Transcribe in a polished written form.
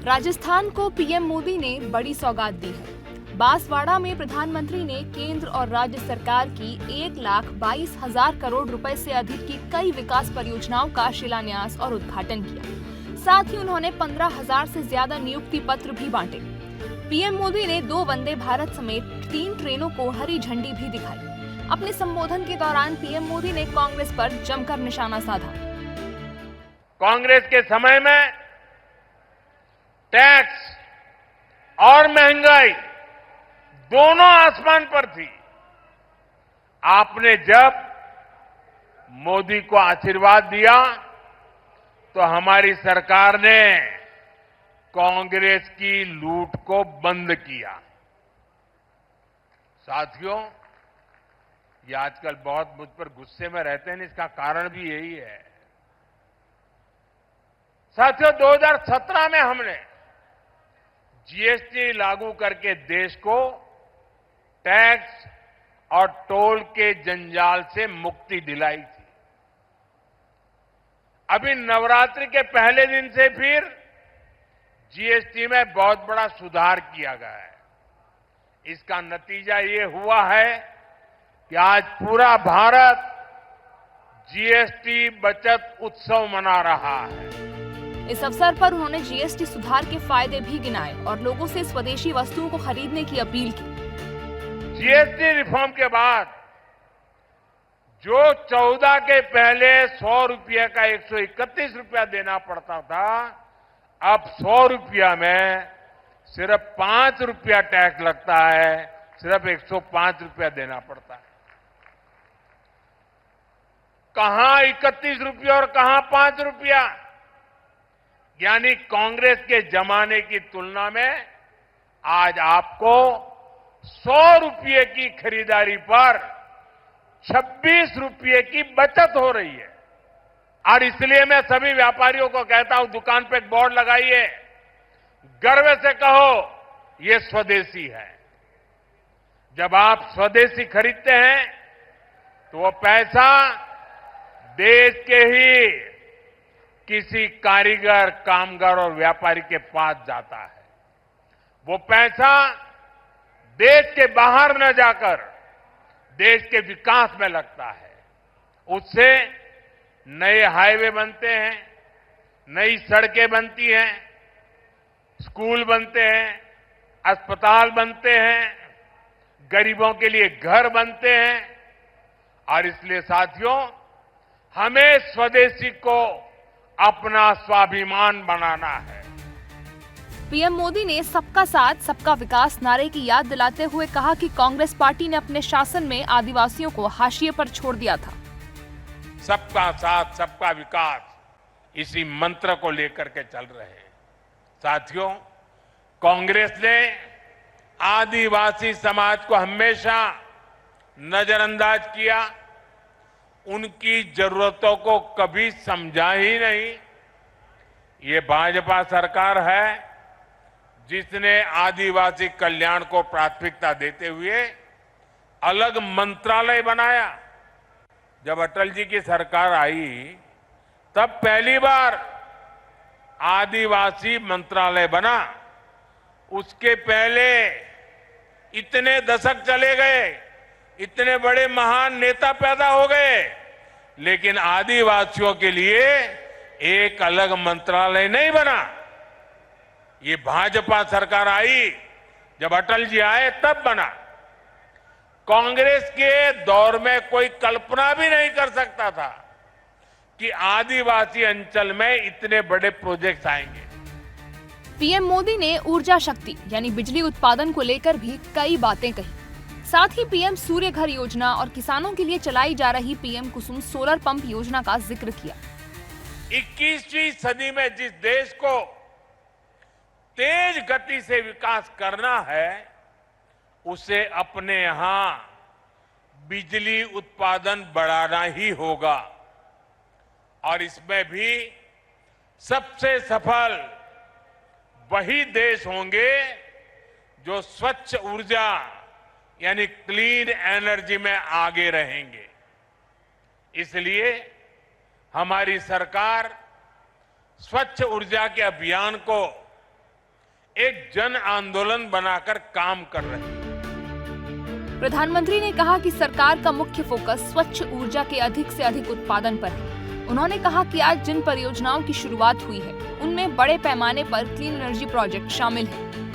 राजस्थान को पीएम मोदी ने बड़ी सौगात दी है। बांसवाड़ा में प्रधानमंत्री ने केंद्र और राज्य सरकार की 1,22,000 करोड़ रुपए से अधिक की कई विकास परियोजनाओं का शिलान्यास और उद्घाटन किया। साथ ही उन्होंने 15,000 से ज्यादा नियुक्ति पत्र भी बांटे। पीएम मोदी ने 2 वंदे भारत समेत 3 ट्रेनों को हरी झंडी भी दिखाई। अपने संबोधन के दौरान पीएम मोदी ने कांग्रेस पर जमकर निशाना साधा। कांग्रेस के समय में टैक्स और महंगाई दोनों आसमान पर थी। आपने जब मोदी को आशीर्वाद दिया तो हमारी सरकार ने कांग्रेस की लूट को बंद किया। साथियों, ये आजकल बहुत मुझ पर गुस्से में रहते हैं, इसका कारण भी यही है। साथियों, 2017 में हमने जीएसटी लागू करके देश को टैक्स और टोल के जंजाल से मुक्ति दिलाई थी। अभी नवरात्रि के पहले दिन से फिर जीएसटी में बहुत बड़ा सुधार किया गया है। इसका नतीजा ये हुआ है कि आज पूरा भारत जीएसटी बचत उत्सव मना रहा है। इस अवसर पर उन्होंने जीएसटी सुधार के फायदे भी गिनाए और लोगों से स्वदेशी वस्तुओं को खरीदने की अपील की। जीएसटी रिफॉर्म के बाद जो 14 के पहले 100 रुपये का 131 रुपया देना पड़ता था, अब 100 रुपया में सिर्फ 5 रुपया टैक्स लगता है, सिर्फ 105 रुपया देना पड़ता है। कहां 31 रुपया और कहां 5 रुपया, यानी कांग्रेस के जमाने की तुलना में आज आपको 100 रुपये की खरीदारी पर 26 रुपये की बचत हो रही है। और इसलिए मैं सभी व्यापारियों को कहता हूं, दुकान पे एक बोर्ड लगाइए, गर्व से कहो ये स्वदेशी है। जब आप स्वदेशी खरीदते हैं तो वो पैसा देश के ही किसी कारीगर, कामगार और व्यापारी के पास जाता है। वो पैसा देश के बाहर न जाकर देश के विकास में लगता है। उससे नए हाईवे बनते हैं, नई सड़कें बनती हैं, स्कूल बनते हैं, अस्पताल बनते हैं, गरीबों के लिए घर बनते हैं। और इसलिए साथियों, हमें स्वदेशी को अपना स्वाभिमान बनाना है। पीएम मोदी ने सबका साथ सबका विकास नारे की याद दिलाते हुए कहा कि कांग्रेस पार्टी ने अपने शासन में आदिवासियों को हाशिए पर छोड़ दिया था। सबका साथ सबका विकास, इसी मंत्र को लेकर के चल रहे हैं। साथियों, कांग्रेस ने आदिवासी समाज को हमेशा नजरअंदाज किया, उनकी जरूरतों को कभी समझा ही नहीं। ये भाजपा सरकार है जिसने आदिवासी कल्याण को प्राथमिकता देते हुए अलग मंत्रालय बनाया। जब अटल जी की सरकार आई तब पहली बार आदिवासी मंत्रालय बना। उसके पहले इतने दशक चले गए, इतने बड़े महान नेता पैदा हो गए, लेकिन आदिवासियों के लिए एक अलग मंत्रालय नहीं बना। ये भाजपा सरकार आई, जब अटल जी आए तब बना। कांग्रेस के दौर में कोई कल्पना भी नहीं कर सकता था कि आदिवासी अंचल में इतने बड़े प्रोजेक्ट्स आएंगे। पीएम मोदी ने ऊर्जा शक्ति यानी बिजली उत्पादन को लेकर भी कई बातें कही। साथ ही पीएम सूर्य घर योजना और किसानों के लिए चलाई जा रही पीएम कुसुम सोलर पंप योजना का जिक्र किया। 21वीं सदी में जिस देश को तेज गति से विकास करना है, उसे अपने यहां बिजली उत्पादन बढ़ाना ही होगा। और इसमें भी सबसे सफल वही देश होंगे जो स्वच्छ ऊर्जा यानी क्लीन एनर्जी में आगे रहेंगे। इसलिए हमारी सरकार स्वच्छ ऊर्जा के अभियान को एक जन आंदोलन बनाकर काम कर रही है। प्रधानमंत्री ने कहा कि सरकार का मुख्य फोकस स्वच्छ ऊर्जा के अधिक से अधिक उत्पादन पर है। उन्होंने कहा कि आज जिन परियोजनाओं की शुरुआत हुई है, उनमें बड़े पैमाने पर क्लीन एनर्जी प्रोजेक्ट शामिल हैं।